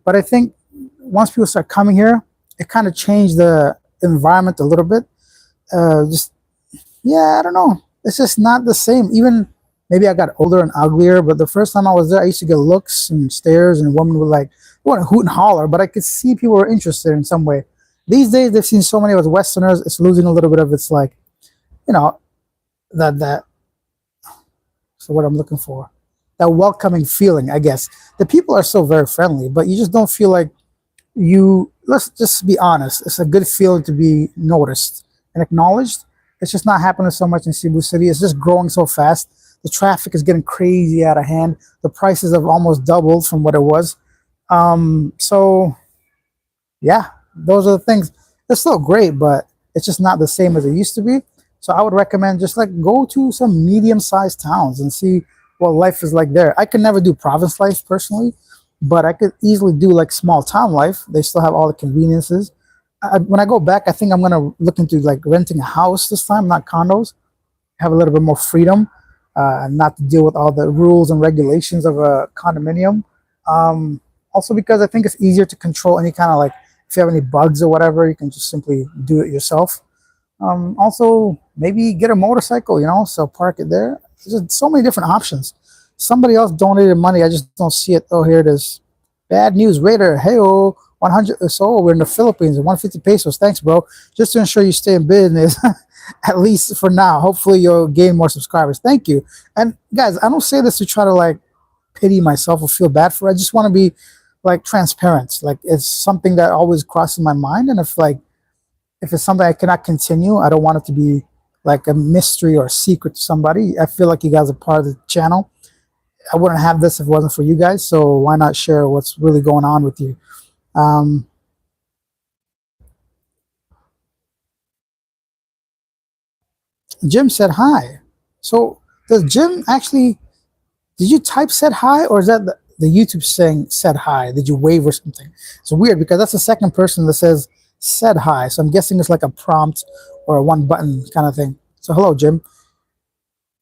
But I think once people start coming here, it kind of changed the environment a little bit. Just yeah, I don't know. It's just not the same. Even maybe I got older and uglier, but the first time I was there, I used to get looks and stares, and women would like want to hoot and holler, but I could see people were interested in some way. These days, they've seen so many of us Westerners, it's losing a little bit of its like, you know, that. So what I'm looking for, that welcoming feeling, I guess. The people are so very friendly, but you just don't feel like you. Let's just be honest. It's a good feeling to be noticed and acknowledged. It's just not happening so much in Cebu City. It's just growing so fast. The traffic is getting crazy out of hand. The prices have almost doubled from what it was. So yeah, those are the things. It's still great, but it's just not the same as it used to be. So I would recommend just like go to some medium-sized towns and see what life is like there. I could never do province life personally, but I could easily do like small town life. They still have all the conveniences. When I go back, I think I'm gonna look into like renting a house this time, not condos. Have a little bit more freedom, and not to deal with all the rules and regulations of a condominium. Also, because I think it's easier to control any kind of like if you have any bugs or whatever, you can just simply do it yourself. Also, maybe get a motorcycle, so park it there. There's just so many different options. Somebody else donated money. I just don't see it. Oh, here it is. Bad news, Raider. Hey, 100 or so. We're in the Philippines. 150 pesos. Thanks, bro. Just to ensure you stay in business, at least for now. Hopefully, you'll gain more subscribers. Thank you. And guys, I don't say this to try to like pity myself or feel bad for it. I just want to be like transparent. Like it's something that always crosses my mind. And if it's something I cannot continue, I don't want it to be like a mystery or a secret to somebody. I feel like you guys are part of the channel. I wouldn't have this if it wasn't for you guys. So why not share what's really going on with you? Um, Jim said hi. So does Jim actually? Did you type said hi, or is that the YouTube saying said hi? Did you wave or something? It's weird because that's the second person that says said hi. So I'm guessing it's like a prompt or a one button kind of thing. So hello, Jim.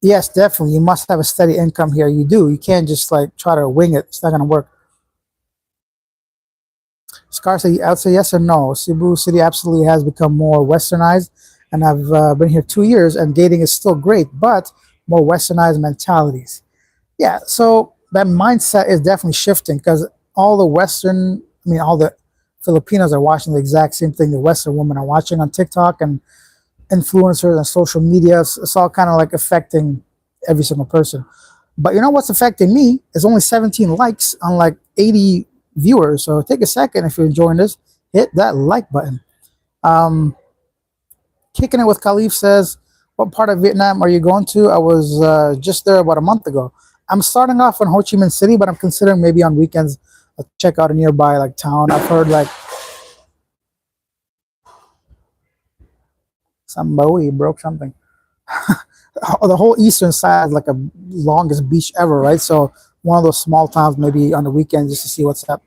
Yes, definitely. You must have a steady income here. You do. You can't just like try to wing it. It's not gonna work. Scar say, I'd say yes or no. Cebu City absolutely has become more westernized, and I've been here 2 years, and dating is still great, but more westernized mentalities. Yeah, so that mindset is definitely shifting because all the Western, I mean, all the Filipinos are watching the exact same thing the Western women are watching on TikTok and influencers and social media. It's all kind of like affecting every single person. But you know what's affecting me is only 17 likes on like 80 viewers. So take a second if you're enjoying this, hit that like button. Um, Kicking it with Khalif says, what part of Vietnam are you going to? I was just there about a month ago. I'm starting off in Ho Chi Minh City, but I'm considering maybe on weekends check out a nearby like town. I've heard like somebody broke something. The whole eastern side is like a longest beach ever, right? So one of those small towns maybe on the weekend just to see what's up.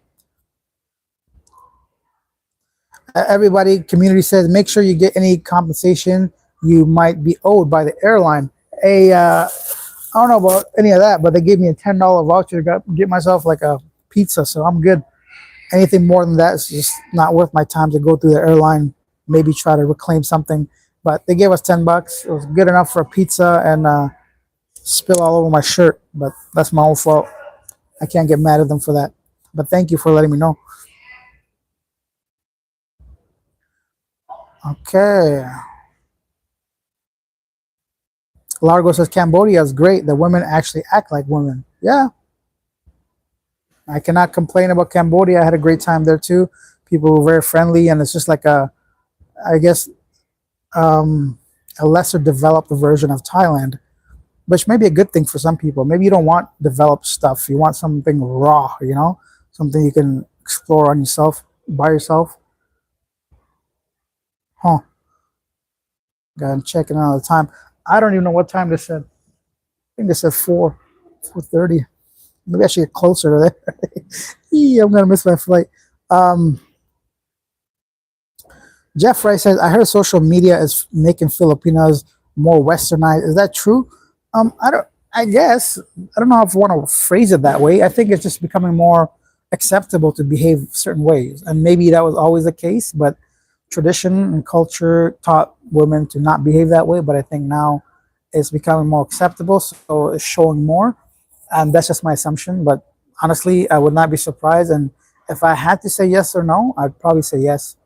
Everybody, community says, make sure you get any compensation you might be owed by the airline. I don't know about any of that, but they gave me a $10 voucher to get myself like a pizza, so I'm good. Anything more than that is just not worth my time to go through the airline, maybe try to reclaim something. But they gave us $10. It was good enough for a pizza and spill all over my shirt, but that's my own fault. I can't get mad at them for that. But thank you for letting me know. Okay. Largo says Cambodia is great. The women actually act like women. Yeah, I cannot complain about Cambodia. I had a great time there too. People were very friendly, and it's just like I guess, um, a lesser developed version of Thailand, which may be a good thing for some people. Maybe you don't want developed stuff. You want something raw, something you can explore on yourself, by yourself. Huh. Got I'm checking out the time. I don't even know what time they said. I think they said 4:30. Maybe I should get closer to there. I'm gonna miss my flight. Um, Jeff Rice says, I heard social media is making Filipinos more westernized. Is that true? I don't. I guess I don't know if I want to phrase it that way. I think it's just becoming more acceptable to behave certain ways, and maybe that was always the case, but tradition and culture taught women to not behave that way. But I think now it's becoming more acceptable, so it's showing more, and that's just my assumption. But honestly, I would not be surprised, and if I had to say yes or no, I'd probably say yes.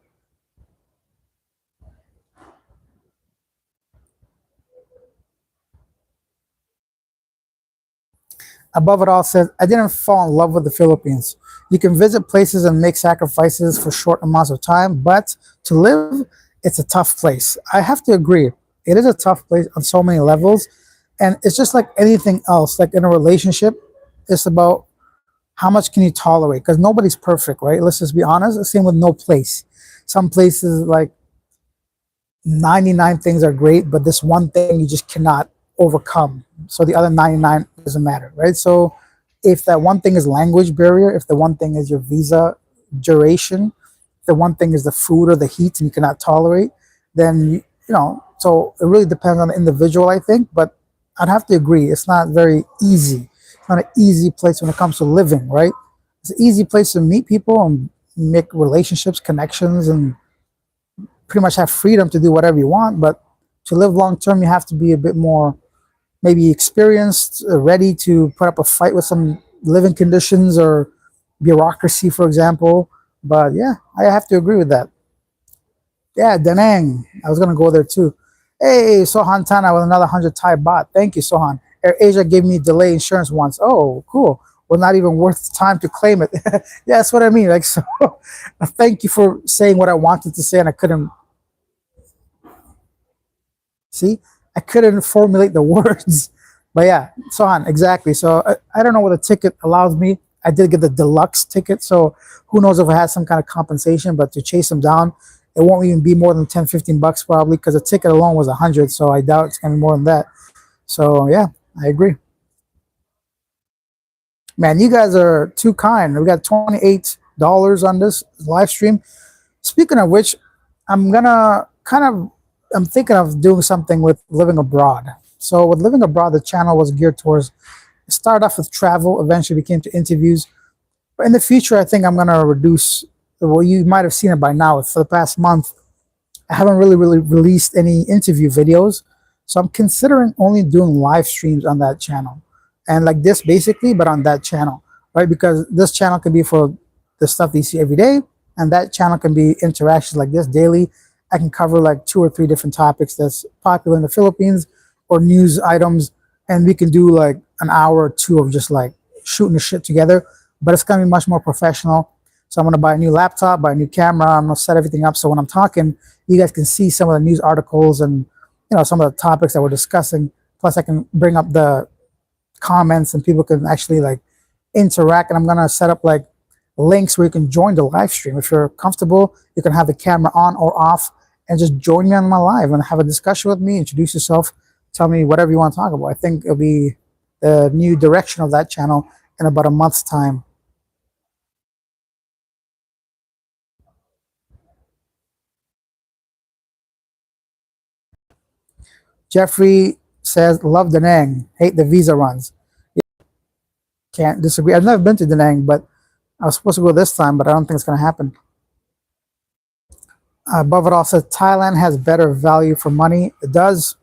Above it all says, I didn't fall in love with the Philippines. You can visit places and make sacrifices for short amounts of time, but to live, it's a tough place. I have to agree. It is a tough place on so many levels. And it's just like anything else, like in a relationship, it's about how much can you tolerate? Because nobody's perfect, right? Let's just be honest. Same with no place. Some places, like 99 things are great, but this one thing you just cannot overcome. So the other 99 doesn't matter, right? So if that one thing is language barrier, if the one thing is your visa duration, if the one thing is the food or the heat and you cannot tolerate, then so it really depends on the individual, I think. But I'd have to agree, it's not very easy. It's not an easy place when it comes to living, right? It's an easy place to meet people and make relationships, connections, and pretty much have freedom to do whatever you want. But to live long term, you have to be a bit more maybe experienced, ready to put up a fight with some living conditions or bureaucracy, for example. But yeah, I have to agree with that. Yeah, Danang. I was gonna go there too. Hey, Sohan Tana with another 100 Thai baht. Thank you, Sohan. Air Asia gave me delay insurance once. Oh, cool. Well, not even worth the time to claim it. Yeah, that's what I mean. Like, so thank you for saying what I wanted to say and I couldn't see. I couldn't formulate the words. But yeah, Sohan, exactly. So I don't know what the ticket allows me. I did get the deluxe ticket, so who knows if I had some kind of compensation, but to chase them down, it won't even be more than 10, 15 bucks probably because the ticket alone was 100, so I doubt it's going to be more than that. So yeah, I agree. Man, you guys are too kind. We got $28 on this live stream. Speaking of which, I'm gonna kind of I'm thinking of doing something with living abroad. So with living abroad, the channel was geared towards it started off with travel, eventually became to interviews. But in the future, I think I'm gonna reduce. Well, you might have seen it by now. For the past month, I haven't really released any interview videos, so I'm considering only doing live streams on that channel, and like this basically, but on that channel, right? Because this channel can be for the stuff that you see every day, and that channel can be interactions like this daily. I can cover like two or three different topics that's popular in the Philippines or news items, and we can do like an hour or two of just like shooting the shit together. But it's gonna be much more professional. So I'm gonna buy a new laptop, buy a new camera. I'm gonna set everything up so when I'm talking, you guys can see some of the news articles and some of the topics that we're discussing. Plus, I can bring up the comments and people can actually like interact. And I'm gonna set up like links where you can join the live stream. If you're comfortable, you can have the camera on or off and just join me on my live and have a discussion with me, introduce yourself, tell me whatever you want to talk about. I think it'll be the new direction of that channel in about a month's time. Jeffrey says, love Da Nang, hate the visa runs. Can't disagree. I've never been to Da Nang, but I was supposed to go this time, but I don't think it's going to happen. Above it all says, Thailand has better value for money. It does.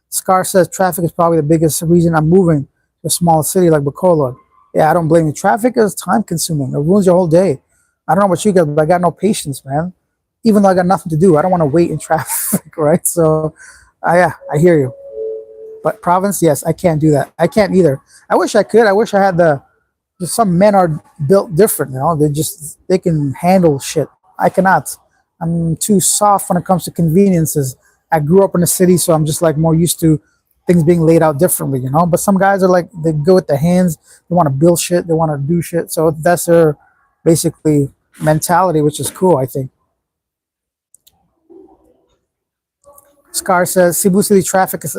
Scar says, traffic is probably the biggest reason I'm moving to a small city like Bacolod. Yeah, I don't blame you. Traffic is time consuming. It ruins your whole day. I don't know about you guys, but I got no patience, man. Even though I got nothing to do, I don't want to wait in traffic, right? So, yeah, I hear you. But province, yes, I can't do that. I can't either. I wish I could. I wish I had just some men are built different, they can handle shit. I cannot. I'm too soft when it comes to conveniences. I grew up in the city, so I'm just like more used to things being laid out differently. But some guys are like, they go with the hands, they want to build shit, they want to do shit. So that's their basically mentality, which is cool, I think. Scar says Cebu City traffic is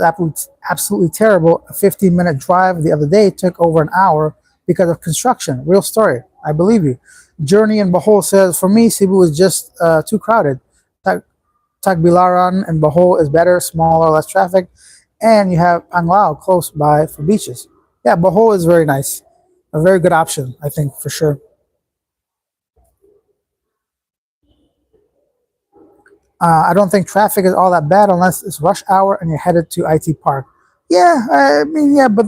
absolutely terrible. A 15-minute drive the other day took over an hour because of construction. Real story. I believe you. Journey and Bohol says, for me, Cebu is just too crowded. Tagbilaran and Bohol is better, smaller, less traffic. And you have Panglao close by for beaches. Yeah, Bohol is very nice. A very good option, I think, for sure. I don't think traffic is all that bad unless it's rush hour and you're headed to IT Park. Yeah, I mean, yeah, but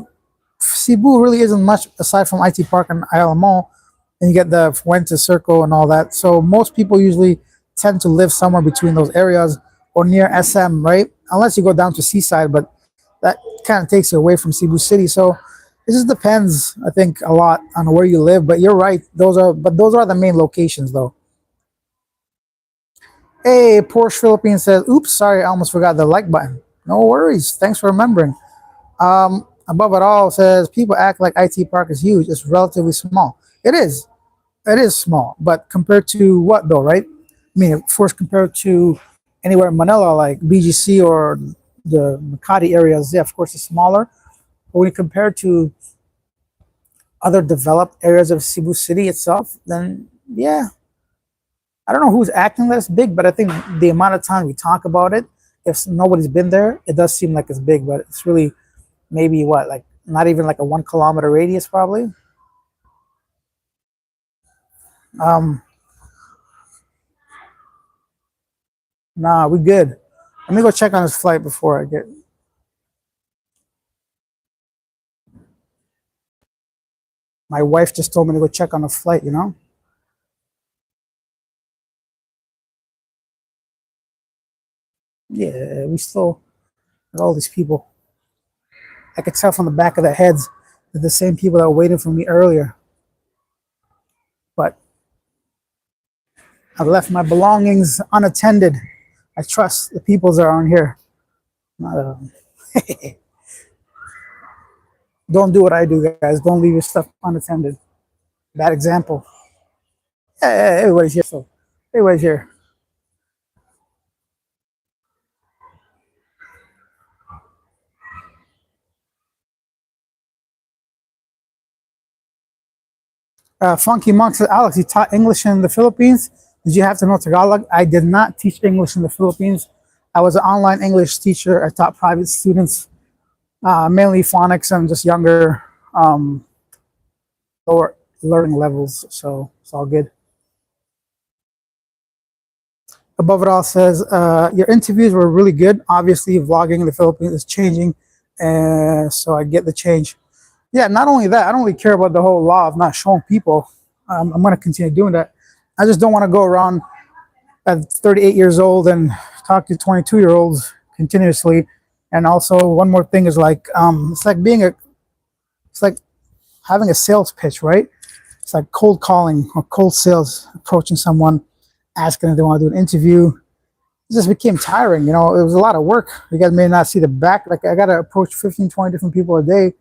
Cebu really isn't much aside from IT Park and Isle Mall, and you get the Fuente Circle and all that. So most people usually tend to live somewhere between those areas or near SM, right? Unless you go down to Seaside, but that kind of takes you away from Cebu City. So it just depends, I think, a lot on where you live. But you're right; those are the main locations, though. Hey, Porsche Philippines says, "Oops, sorry, I almost forgot the like button." No worries. Thanks for remembering. Above it all says people act like IT Park is huge. It's relatively small. It is. It is small, but compared to what though, right? I mean, of course, compared to anywhere in Manila like BGC or the Makati areas, yeah, of course, it's smaller. But when you compare to other developed areas of Cebu City itself, then yeah, I don't know who's acting that it's big, but I think the amount of time we talk about it, if nobody's been there, it does seem like it's big, but it's really maybe what, like not even like a 1 kilometer radius, probably. Um, nah, we good. Let me go check on his flight before I get. My wife just told me to go check on the flight. Yeah, we still got all these people. I could tell from the back of their heads that the same people that were waiting for me earlier. But I left my belongings unattended. I trust the peoples that are on here. Not, don't do what I do, guys. Don't leave your stuff unattended. Bad example. Yeah, yeah, everybody's here. So everybody's here. Funky Monk said, Alex, you taught English in the Philippines. Did you have to know Tagalog? I did not teach English in the Philippines. I was an online English teacher. I taught private students, mainly phonics and just younger, um, lower learning levels. So it's all good. Above it all says, your interviews were really good. Obviously, vlogging in the Philippines is changing. So I get the change. Yeah, not only that, I don't really care about the whole law of not showing people. I'm going to continue doing that. I just don't want to go around at 38 years old and talk to 22-year-olds continuously. And also, one more thing is like, it's like having a sales pitch, right? It's like cold calling or cold sales, approaching someone, asking if they want to do an interview. It just became tiring. It was a lot of work. You guys may not see the back. Like, I got to approach 15, 20 different people a day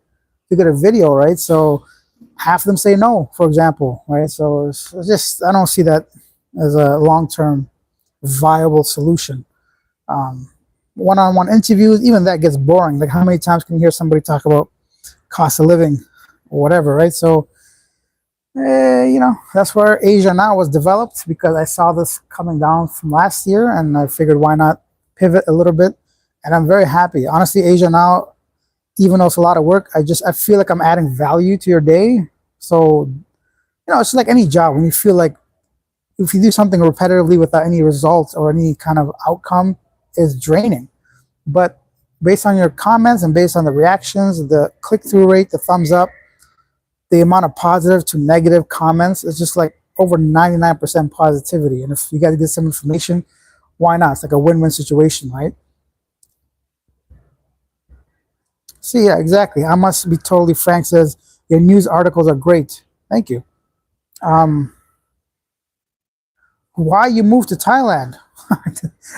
to get a video, right? So half of them say no, for example, right? So it's just, I don't see that as a long-term viable solution. Um, One-on-one interviews, even that gets boring. Like, how many times can you hear somebody talk about cost of living or whatever, right? So, that's where Asia Now was developed because I saw this coming down from last year, and I figured why not pivot a little bit. And I'm very happy. Honestly, Asia Now, even though it's a lot of work, I feel like I'm adding value to your day. So, it's like any job. When you feel like if you do something repetitively without any results or any kind of outcome, is draining. But based on your comments and based on the reactions, the click-through rate, the thumbs up, the amount of positive to negative comments is just like over 99% positivity. And if you got to get some information, why not? It's like a win-win situation, right? See, yeah, exactly. I must be totally frank. Says your news articles are great. Thank you. Um, why you moved to Thailand?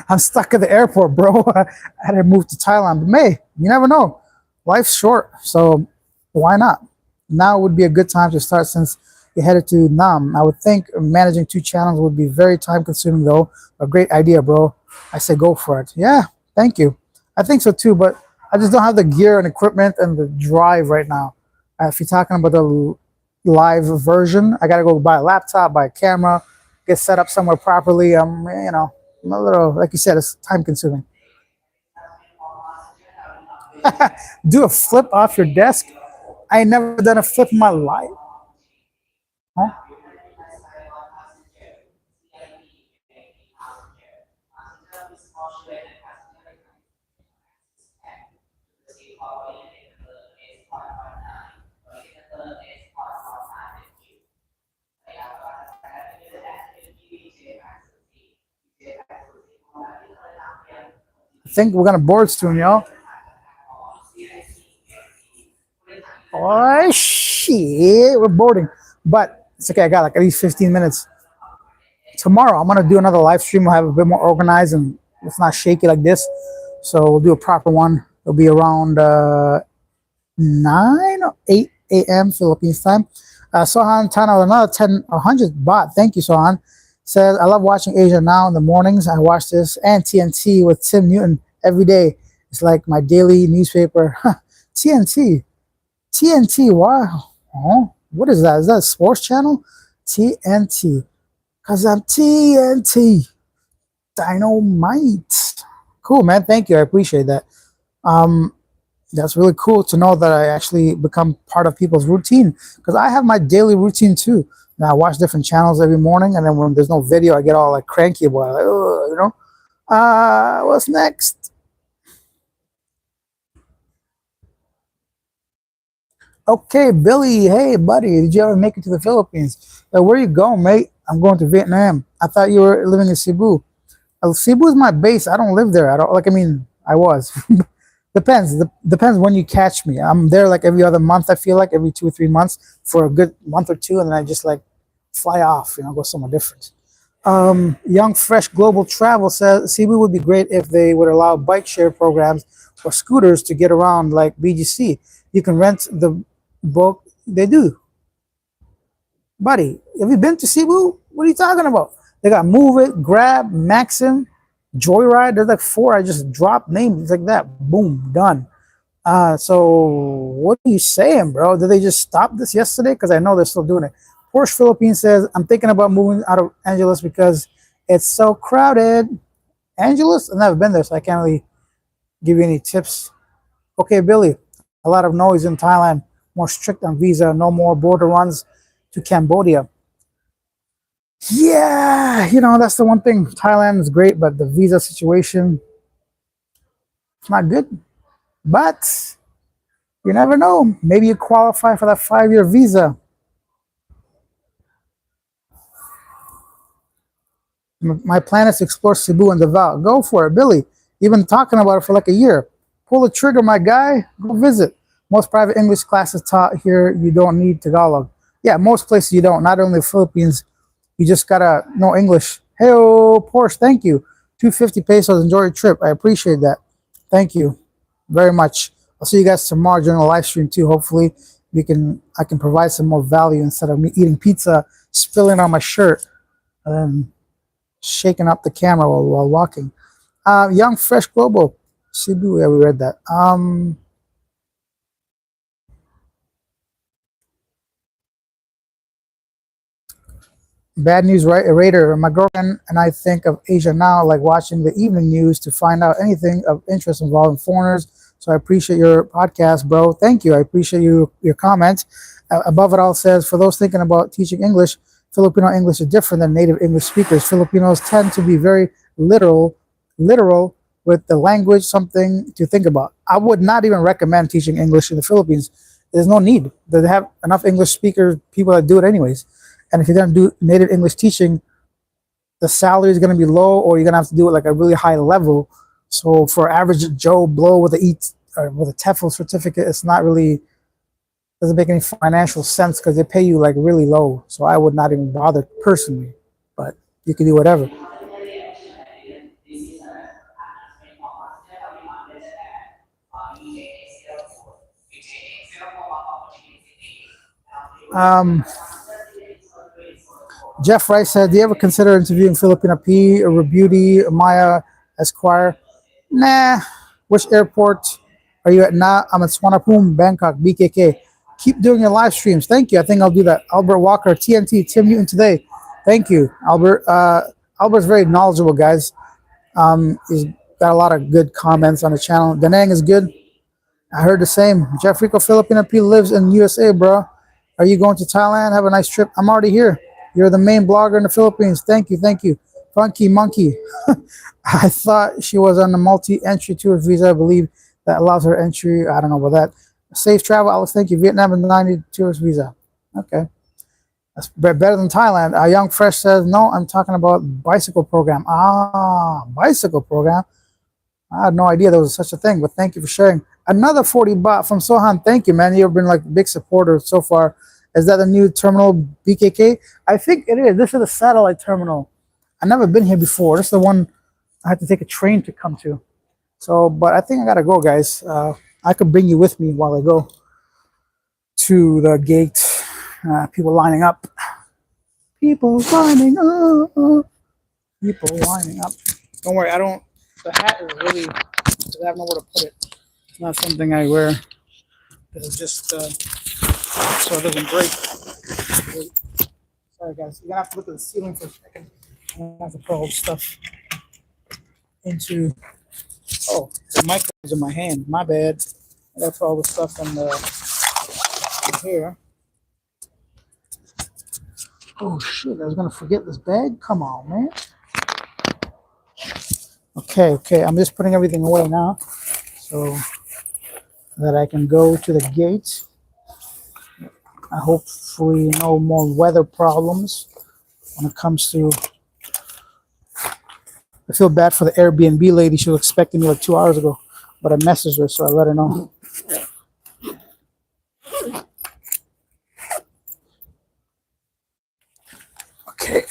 I'm stuck at the airport, bro. I had to move to Thailand. But May, you never know. Life's short, so why not? Now would be a good time to start since you headed to Nam. I would think managing two channels would be very time consuming, though. A great idea, bro. I say go for it. Yeah, thank you. I think so too, but I just don't have the gear and equipment and the drive right now. If you're talking about the live version, I got to go buy a laptop, buy a camera, get set up somewhere properly. I'm a little, like you said, it's time consuming. Do a flip off your desk. I ain't never done a flip in my life. Huh? I think we're gonna board soon, y'all. Oh shit, we're boarding. But it's okay, I got like at least 15 minutes. Tomorrow I'm gonna do another live stream. We'll have a bit more organized and it's not shaky like this. So we'll do a proper one. It'll be around 9 or 8 a.m. Philippines time. Sohan Tana, another 10 100 baht. Thank you, Sohan. Says, I love watching Asia Now in the mornings. I watch this and TNT with Tim Newton every day. It's like my daily newspaper. TNT. TNT. Wow. Oh, what is that? Is that a sports channel? TNT. Because I'm TNT. Dynamite. Cool, man. Thank you. I appreciate that. Um, that's really cool to know that I actually become part of people's routine because I have my daily routine too. Now I watch different channels every morning, and then when there's no video, I get all like cranky about it, like, oh, you know. What's next? Okay, Billy. Hey, buddy, did you ever make it to the Philippines? Where you going, mate? I'm going to Vietnam. I thought you were living in Cebu. Cebu is my base. I don't live there. I don't like. I mean, I was. Depends. Depends when you catch me. I'm there like every other month. I feel like every 2 or 3 months for a good month or two, and then I just like fly off. You know, go somewhere different. Young Fresh Global Travel says Cebu would be great if they would allow bike share programs or scooters to get around like BGC. You can rent the boat. They do, buddy. Have you been to Cebu? What are you talking about? They got Move It, Grab, Maxim, Joyride. There's like four. I just dropped names like that. Boom, done. So what are you saying, bro? Did they just stop this yesterday? Because I know they're still doing it. Porsche Philippines says, I'm thinking about moving out of Angeles because it's so crowded. Angeles? I've never been there, so I can't really give you any tips. Okay, Billy, a lot of noise in Thailand. More strict on visa. No more border runs to Cambodia. Yeah, you know, that's the one thing. Thailand is great, but the visa situation, it's not good. But you never know. Maybe you qualify for that 5-year visa. My plan is to explore Cebu and Davao. Go for it, Billy. You've been talking about it for like a year. Pull the trigger, my guy. Go visit. Most private English classes taught here, you don't need Tagalog. Yeah, most places you don't. Not only the Philippines, you just gotta know English. Hey, Porsche, thank you. 250 pesos. Enjoy your trip. I appreciate that. Thank you very much. I'll see you guys tomorrow during the live stream too. Hopefully, I can provide some more value instead of me eating pizza, spilling on my shirt, and then shaking up the camera while walking. Young Fresh Global, Cebu. Yeah, we read that. Bad news, right? Raider. My girlfriend and I think of Asia Now like watching the evening news to find out anything of interest involving foreigners. So I appreciate your podcast, bro. Thank you. I appreciate your comments. Above it all says, for those thinking about teaching English, Filipino English is different than native English speakers. Filipinos tend to be very literal with the language, something to think about. I would not even recommend teaching English in the Philippines. There's no need. They have enough English speaker people that do it anyways. And if you're going to do native English teaching, the salary is going to be low, or you're going to have to do it like a really high level. So for average Joe Blow with with a TEFL certificate, it's not really, doesn't make any financial sense because they pay you like really low. So I would not even bother personally, but you can do whatever. Um, Jeff Rice said, do you ever consider interviewing Filipina P or Beauty, Maya Esquire? Nah. Which airport are you at now? I'm at Swanapum, Bangkok, BKK. Keep doing your live streams. Thank you. I think I'll do that. Albert Walker, TNT, Tim Newton today. Thank you, Albert. Albert's very knowledgeable, guys. He's got a lot of good comments on the channel. Danang is good. I heard the same. Jeffrico Filipino P lives in USA, bro. Are you going to Thailand? Have a nice trip. I'm already here. You're the main blogger in the Philippines. Thank you, thank you. Funky Monkey. I thought she was on the multi-entry tourist visa. I believe that allows her entry. I don't know about that. Safe travel, Alex. Thank you. Vietnam and 90 tourist visa. Okay. That's better than Thailand. Young Fresh says, no, I'm talking about bicycle program. Ah, bicycle program. I had no idea there was such a thing, but thank you for sharing. Another 40 baht from Sohan. Thank you, man. You've been like a big supporter so far. Is that the new terminal BKK? I think it is. This is the satellite terminal. I've never been here before. This is the one I had to take a train to come to. So, but I think I gotta go, guys. I could bring you with me while I go to the gate. People lining up. People lining up. People lining up. Don't worry, I don't. The hat is really. I have nowhere to put it. It's not something I wear. It's just so it doesn't break. Wait. Sorry, guys. You're gonna have to look at the ceiling for a second. I'm gonna have to put all the stuff into. Oh, the microphone's in my hand. My bad. I gotta put all the stuff in here. Oh shit! I was gonna forget this bag. Come on, man. Okay, okay. I'm just putting everything away now, so that I can go to the gate. I hopefully no more weather problems when it comes to. I feel bad for the Airbnb lady. She was expecting me like 2 hours ago, but I messaged her, so I let her know. Okay.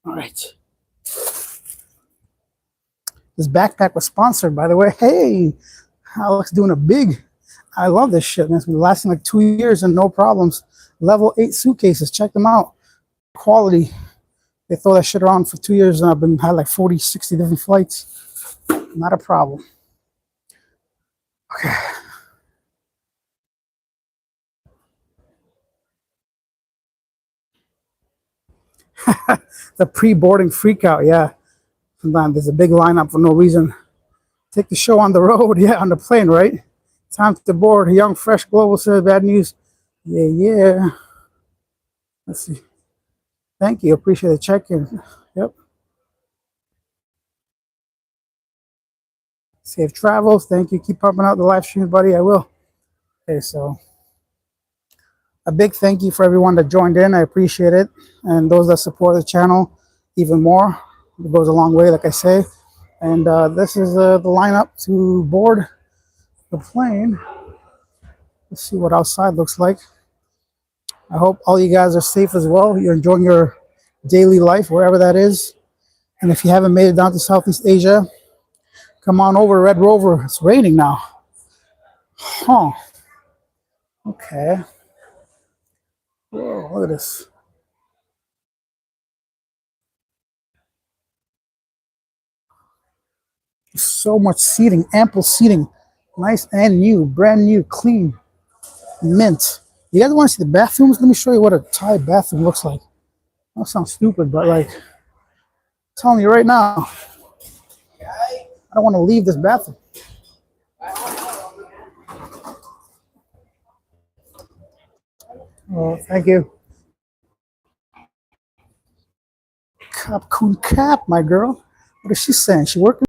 All right. This backpack was sponsored, by the way. Hey, Alex doing a big. I love this shit, man. It's been lasting like 2 years and no problems. Level 8 suitcases. Check them out. Quality. They throw that shit around for 2 years and I've been had like 40, 60 different flights. Not a problem. Okay. The pre-boarding freakout, yeah. Sometimes there's a big lineup for no reason. Take the show on the road, yeah, on the plane, right? Time to board. Young Fresh Global says bad news. Yeah, yeah. Let's see. Thank you. Appreciate the check-in. Yep. Safe travels. Thank you. Keep pumping out the live streams, buddy. I will. Okay, so a big thank you for everyone that joined in. I appreciate it. And those that support the channel even more. It goes a long way, like I say. And this is the lineup to board the plane. Let's see what outside looks like. I hope all you guys are safe as well. You're enjoying your daily life, wherever that is. And if you haven't made it down to Southeast Asia, come on over to Red Rover. It's raining now. Huh. Okay. Whoa, look at this. So much seating, ample seating. Nice and new, brand new, clean, mint. You guys want to see the bathrooms? Let me show you what a Thai bathroom looks like. That sounds stupid, but like, I'm telling you right now, I don't want to leave this bathroom. Oh, thank you. Cap Kun Cap, my girl. What is she saying? She working?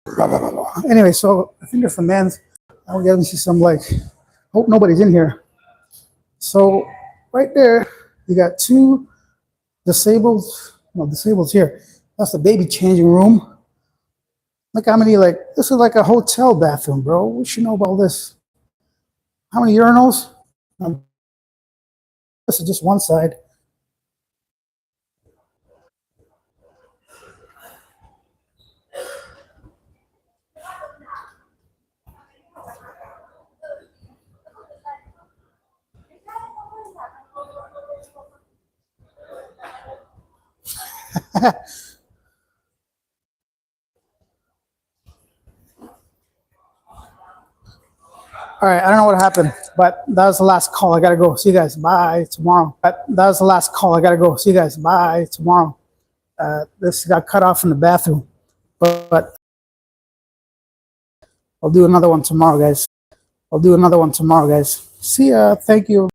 Blah, blah, blah, blah. Anyway, so I think there's some men's. I get to see some like, hope nobody's in here. So right there, you got two disabled, no, disabled here. That's the baby changing room. Look how many, like, this is like a hotel bathroom, bro. We should know about this. How many urinals? This is just one side. All All right, I don't know what happened, but that was the last call. I gotta go. See you guys. Bye tomorrow. But that was the last call. I gotta go. See you guys. Bye tomorrow. This got cut off in the bathroom, but I'll do another one tomorrow, guys. I'll do another one tomorrow, guys. See ya. Thank you.